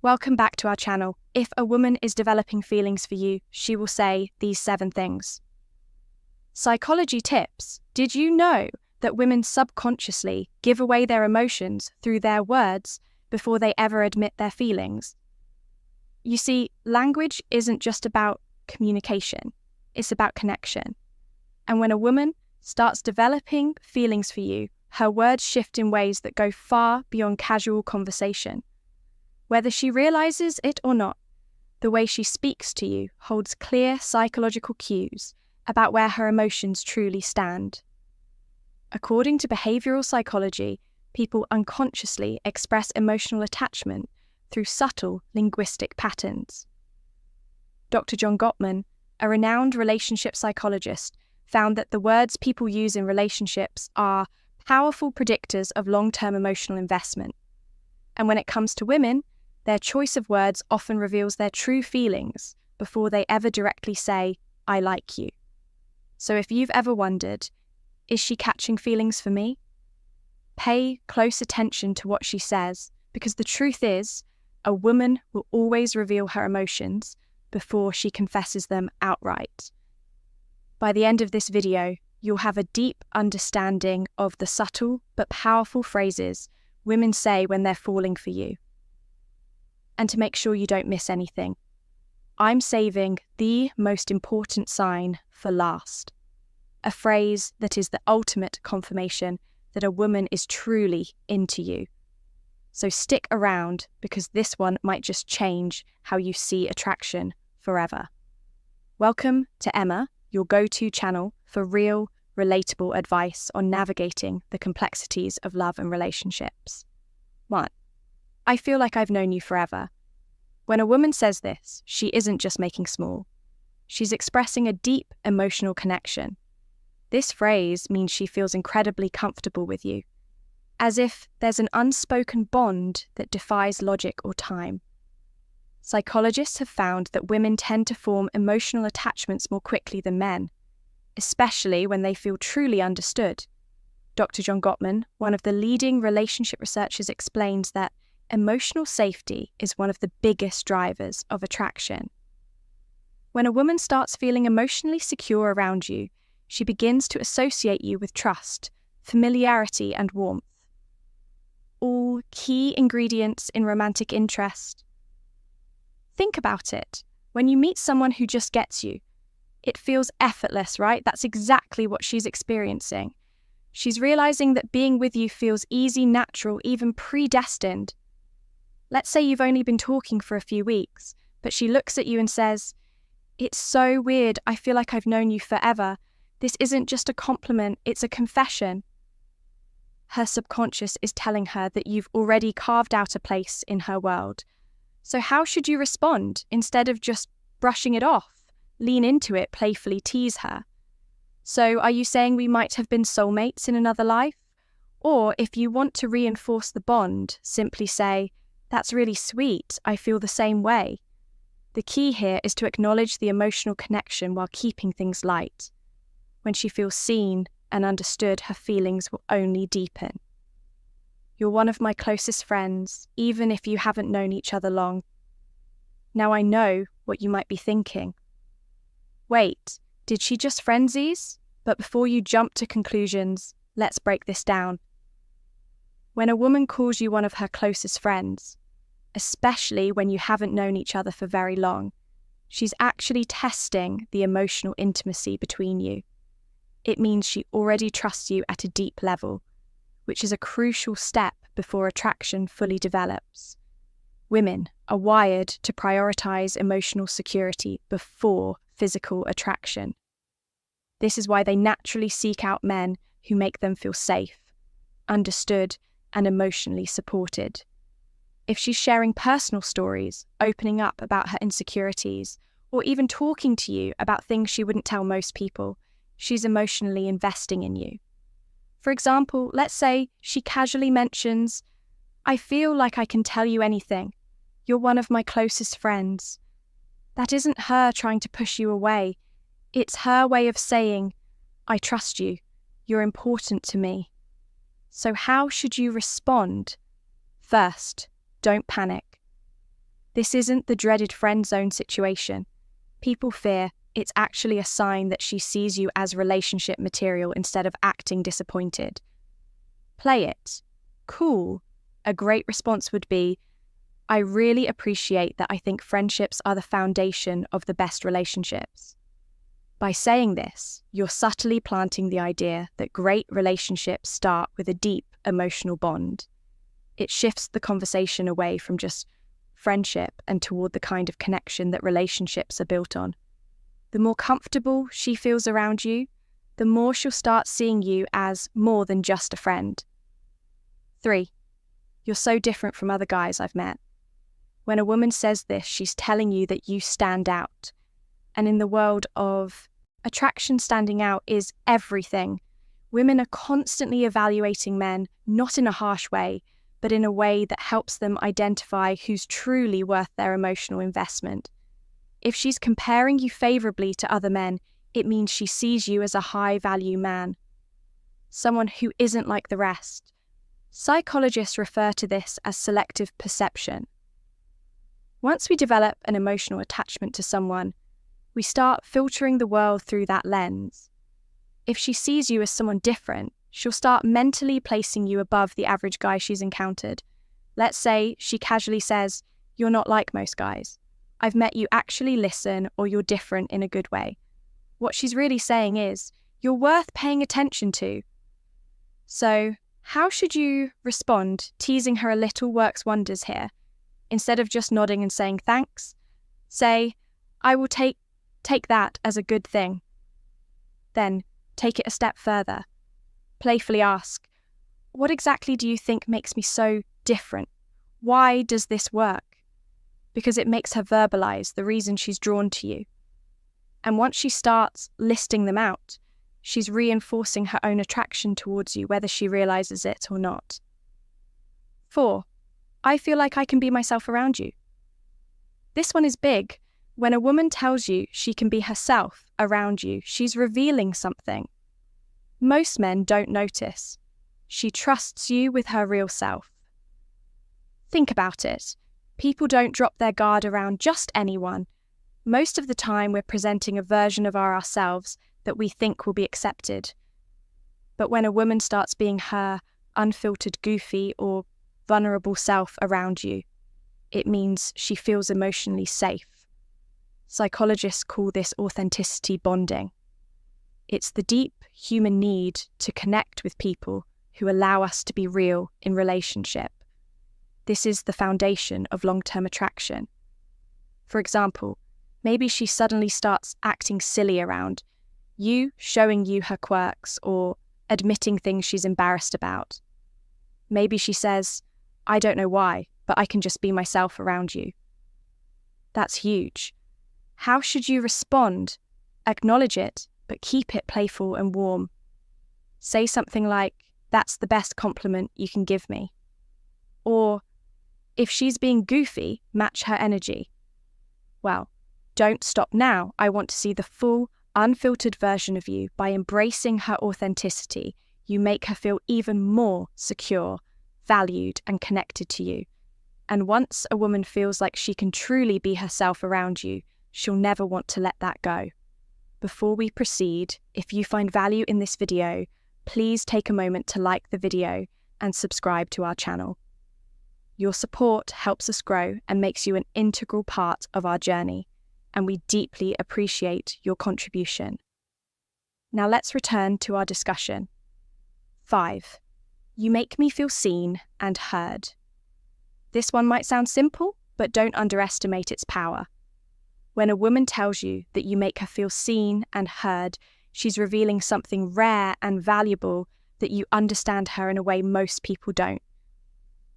Welcome back to our channel. If a woman is developing feelings for you, she will say these 7 things. Psychology tips. Did you know that women subconsciously give away their emotions through their words before they ever admit their feelings? You see, language isn't just about communication, it's about connection. And when a woman starts developing feelings for you, her words shift in ways that go far beyond casual conversation. Whether she realizes it or not, the way she speaks to you holds clear psychological cues about where her emotions truly stand. According to behavioral psychology, people unconsciously express emotional attachment through subtle linguistic patterns. Dr. John Gottman, a renowned relationship psychologist, found that the words people use in relationships are powerful predictors of long-term emotional investment. And when it comes to women, their choice of words often reveals their true feelings before they ever directly say, "I like you." So if you've ever wondered, is she catching feelings for me? Pay close attention to what she says, because the truth is, a woman will always reveal her emotions before she confesses them outright. By the end of this video, you'll have a deep understanding of the subtle but powerful phrases women say when they're falling for you. And to make sure you don't miss anything, I'm saving the most important sign for last. A phrase that is the ultimate confirmation that a woman is truly into you. So stick around, because this one might just change how you see attraction forever. Welcome to Emma, your go-to channel for real, relatable advice on navigating the complexities of love and relationships. 1. I feel like I've known you forever. When a woman says this, she isn't just making small. She's expressing a deep emotional connection. This phrase means she feels incredibly comfortable with you, as if there's an unspoken bond that defies logic or time. Psychologists have found that women tend to form emotional attachments more quickly than men, especially when they feel truly understood. Dr. John Gottman, one of the leading relationship researchers, explains that emotional safety is one of the biggest drivers of attraction. When a woman starts feeling emotionally secure around you, she begins to associate you with trust, familiarity, and warmth. All key ingredients in romantic interest. Think about it. When you meet someone who just gets you, it feels effortless, right? That's exactly what she's experiencing. She's realizing that being with you feels easy, natural, even predestined. Let's say you've only been talking for a few weeks, but she looks at you and says, "It's so weird, I feel like I've known you forever. This isn't just a compliment, it's a confession." Her subconscious is telling her that you've already carved out a place in her world. So how should you respond? Instead of just brushing it off, lean into it, playfully tease her. So are you saying we might have been soulmates in another life? Or if you want to reinforce the bond, simply say, "That's really sweet, I feel the same way." The key here is to acknowledge the emotional connection while keeping things light. When she feels seen and understood, her feelings will only deepen. "You're one of my closest friends, even if you haven't known each other long." Now I know what you might be thinking. Wait, did she just frenzies? But before you jump to conclusions, let's break this down. When a woman calls you one of her closest friends, especially when you haven't known each other for very long, she's actually testing the emotional intimacy between you. It means she already trusts you at a deep level, which is a crucial step before attraction fully develops. Women are wired to prioritize emotional security before physical attraction. This is why they naturally seek out men who make them feel safe, understood, and emotionally supported. If she's sharing personal stories, opening up about her insecurities, or even talking to you about things she wouldn't tell most people, she's emotionally investing in you. For example, let's say she casually mentions, "I feel like I can tell you anything. You're one of my closest friends." That isn't her trying to push you away. It's her way of saying, "I trust you. You're important to me." So how should you respond? First, don't panic. This isn't the dreaded friend zone situation. People fear it's actually a sign that she sees you as relationship material instead of acting disappointed. Play it. Cool. A great response would be, I really appreciate that. I think friendships are the foundation of the best relationships. By saying this, you're subtly planting the idea that great relationships start with a deep emotional bond. It shifts the conversation away from just friendship and toward the kind of connection that relationships are built on. The more comfortable she feels around you, the more she'll start seeing you as more than just a friend. 3. You're so different from other guys I've met. When a woman says this, she's telling you that you stand out. And in the world of attraction, standing out is everything. Women are constantly evaluating men, not in a harsh way, but in a way that helps them identify who's truly worth their emotional investment. If she's comparing you favorably to other men, it means she sees you as a high-value man, someone who isn't like the rest. Psychologists refer to this as selective perception. Once we develop an emotional attachment to someone, we start filtering the world through that lens. If she sees you as someone different, she'll start mentally placing you above the average guy she's encountered. Let's say she casually says, "You're not like most guys. I've met you actually listen, or you're different in a good way." What she's really saying is, you're worth paying attention to. So, how should you respond? Teasing her a little works wonders here. Instead of just nodding and saying thanks, say, "I will take that as a good thing." Then, take it a step further. Playfully ask, "What exactly do you think makes me so different? Why does this work?" Because it makes her verbalize the reason she's drawn to you. And once she starts listing them out, she's reinforcing her own attraction towards you, whether she realizes it or not. 4. I feel like I can be myself around you. This one is big. When a woman tells you she can be herself around you, she's revealing something. Most men don't notice. She trusts you with her real self. Think about it. People don't drop their guard around just anyone. Most of the time we're presenting a version of ourselves that we think will be accepted. But when a woman starts being her unfiltered, goofy, or vulnerable self around you, it means she feels emotionally safe. Psychologists call this authenticity bonding. It's the deep human need to connect with people who allow us to be real in relationship. This is the foundation of long-term attraction. For example, maybe she suddenly starts acting silly around you, showing you her quirks or admitting things she's embarrassed about. Maybe she says, "I don't know why, but I can just be myself around you." That's huge. How should you respond? Acknowledge it, but keep it playful and warm. Say something like, "That's the best compliment you can give me." Or, if she's being goofy, match her energy. Well, don't stop now. I want to see the full, unfiltered version of you. By embracing her authenticity, you make her feel even more secure, valued, and connected to you. And once a woman feels like she can truly be herself around you, she'll never want to let that go. Before we proceed, if you find value in this video, please take a moment to like the video and subscribe to our channel. Your support helps us grow and makes you an integral part of our journey, and we deeply appreciate your contribution. Now let's return to our discussion. 5. You make me feel seen and heard. This one might sound simple, but don't underestimate its power. When a woman tells you that you make her feel seen and heard, she's revealing something rare and valuable, that you understand her in a way most people don't.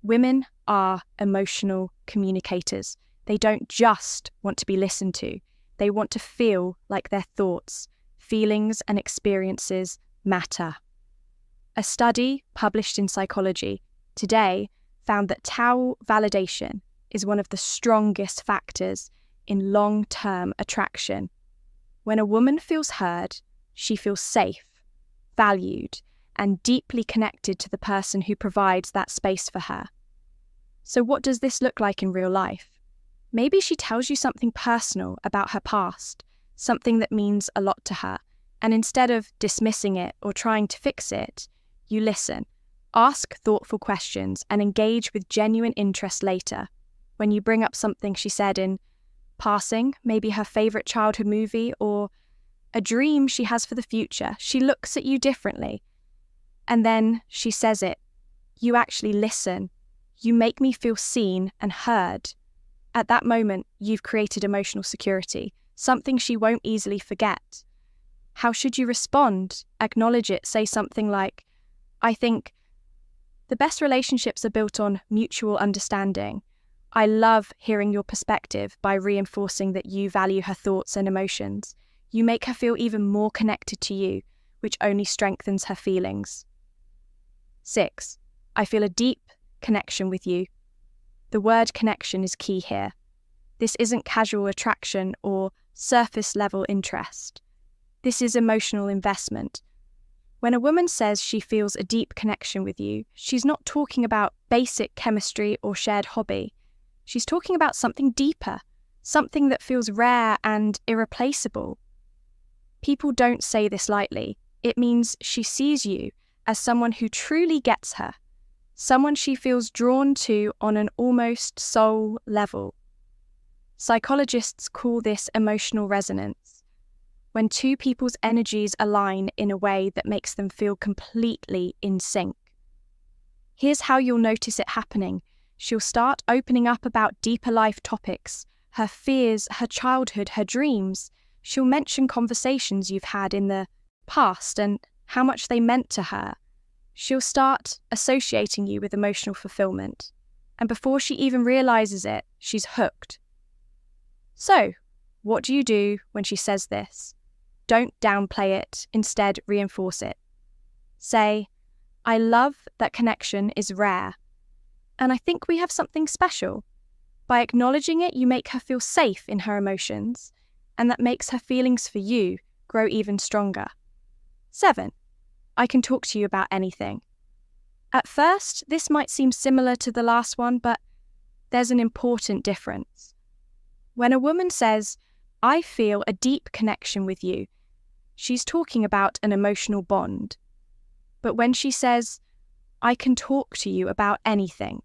Women are emotional communicators. They don't just want to be listened to. They want to feel like their thoughts, feelings, and experiences matter. A study published in Psychology Today found that tau validation is one of the strongest factors in long-term attraction. When a woman feels heard, she feels safe, valued, and deeply connected to the person who provides that space for her. So what does this look like in real life? Maybe she tells you something personal about her past, something that means a lot to her, and instead of dismissing it or trying to fix it, you listen, ask thoughtful questions, and engage with genuine interest later. When you bring up something she said in passing, maybe her favourite childhood movie or a dream she has for the future, she looks at you differently. And then she says it. You actually listen. You make me feel seen and heard. At that moment, you've created emotional security, something she won't easily forget. How should you respond? Acknowledge it. Say something like, I think the best relationships are built on mutual understanding. I love hearing your perspective by reinforcing that you value her thoughts and emotions. You make her feel even more connected to you, which only strengthens her feelings. 6. I feel a deep connection with you. The word connection is key here. This isn't casual attraction or surface-level interest. This is emotional investment. When a woman says she feels a deep connection with you, she's not talking about basic chemistry or shared hobby. She's talking about something deeper, something that feels rare and irreplaceable. People don't say this lightly. It means she sees you as someone who truly gets her, someone she feels drawn to on an almost soul level. Psychologists call this emotional resonance, when two people's energies align in a way that makes them feel completely in sync. Here's how you'll notice it happening. She'll start opening up about deeper life topics, her fears, her childhood, her dreams. She'll mention conversations you've had in the past and how much they meant to her. She'll start associating you with emotional fulfillment. And before she even realizes it, she's hooked. So, what do you do when she says this? Don't downplay it, instead reinforce it. Say, I love that connection is rare, and I think we have something special. By acknowledging it, you make her feel safe in her emotions, and that makes her feelings for you grow even stronger. 7. I can talk to you about anything. At first, this might seem similar to the last one, but there's an important difference. When a woman says, I feel a deep connection with you, she's talking about an emotional bond. But when she says, I can talk to you about anything,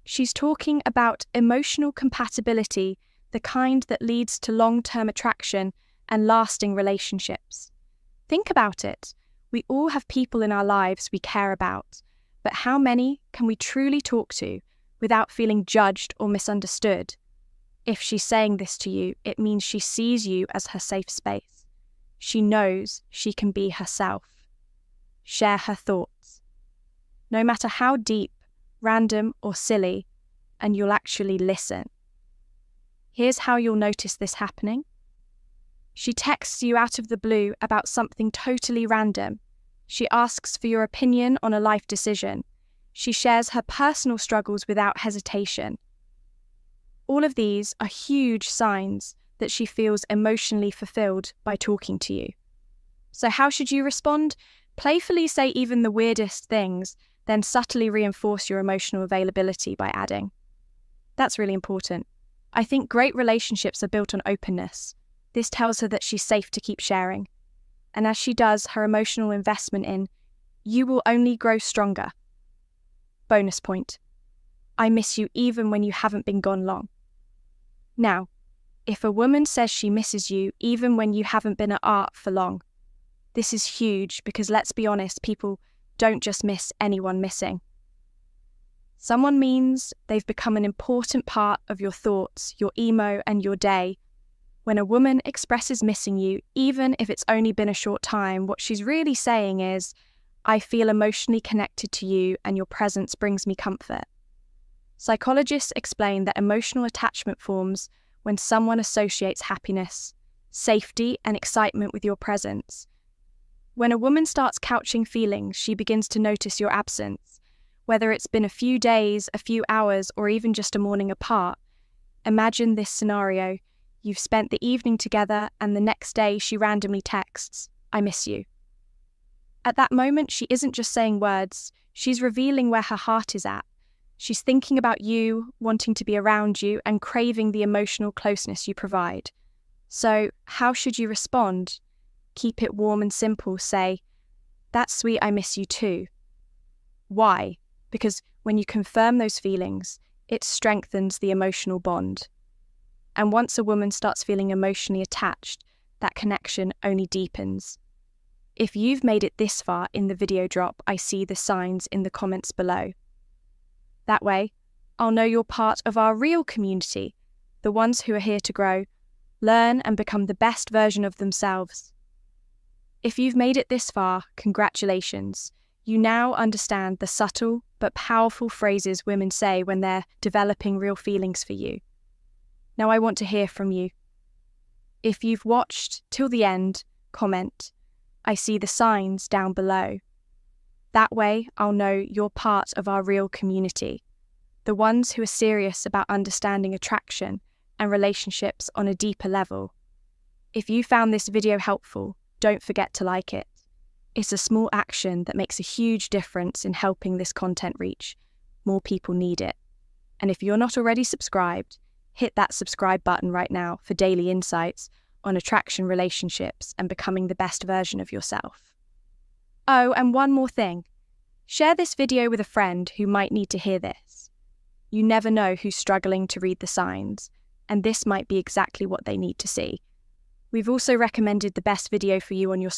she's talking about emotional compatibility, the kind that leads to long-term attraction and lasting relationships. Think about it. We all have people in our lives we care about, but how many can we truly talk to without feeling judged or misunderstood? If she's saying this to you, it means she sees you as her safe space. She knows she can be herself. Share her thoughts. No matter how deep, random, or silly, and you'll actually listen. Here's how you'll notice this happening. She texts you out of the blue about something totally random. She asks for your opinion on a life decision. She shares her personal struggles without hesitation. All of these are huge signs that she feels emotionally fulfilled by talking to you. So how should you respond? Playfully say even the weirdest things, then subtly reinforce your emotional availability by adding, that's really important. I think great relationships are built on openness. This tells her that she's safe to keep sharing. And as she does, her emotional investment in you will only grow stronger. Bonus point. I miss you even when you haven't been gone long. Now, if a woman says she misses you even when you haven't been at art for long, this is huge because let's be honest, people don't just miss anyone missing. Someone means they've become an important part of your thoughts, your emo, and your day. When a woman expresses missing you, even if it's only been a short time, what she's really saying is, I feel emotionally connected to you and your presence brings me comfort. Psychologists explain that emotional attachment forms when someone associates happiness, safety, and excitement with your presence. When a woman starts couching feelings, she begins to notice your absence, whether it's been a few days, a few hours, or even just a morning apart. Imagine this scenario. You've spent the evening together and the next day she randomly texts, I miss you. At that moment, she isn't just saying words, she's revealing where her heart is at. She's thinking about you, wanting to be around you, and craving the emotional closeness you provide. So, how should you respond? Keep it warm and simple. Say, "That's sweet, I miss you too." Why? Because when you confirm those feelings, it strengthens the emotional bond. And once a woman starts feeling emotionally attached, that connection only deepens. If you've made it this far in the video drop, I see the signs in the comments below. That way, I'll know you're part of our real community, the ones who are here to grow, learn, and become the best version of themselves. If you've made it this far, congratulations. You now understand the subtle but powerful phrases women say when they're developing real feelings for you. Now I want to hear from you. If you've watched till the end, comment. I see the signs down below. That way, I'll know you're part of our real community, the ones who are serious about understanding attraction and relationships on a deeper level. If you found this video helpful, don't forget to like it. It's a small action that makes a huge difference in helping this content reach. More people need it. And if you're not already subscribed, hit that subscribe button right now for daily insights on attraction, relationships, and becoming the best version of yourself. Oh, and one more thing. Share this video with a friend who might need to hear this. You never know who's struggling to read the signs, and this might be exactly what they need to see. We've also recommended the best video for you on your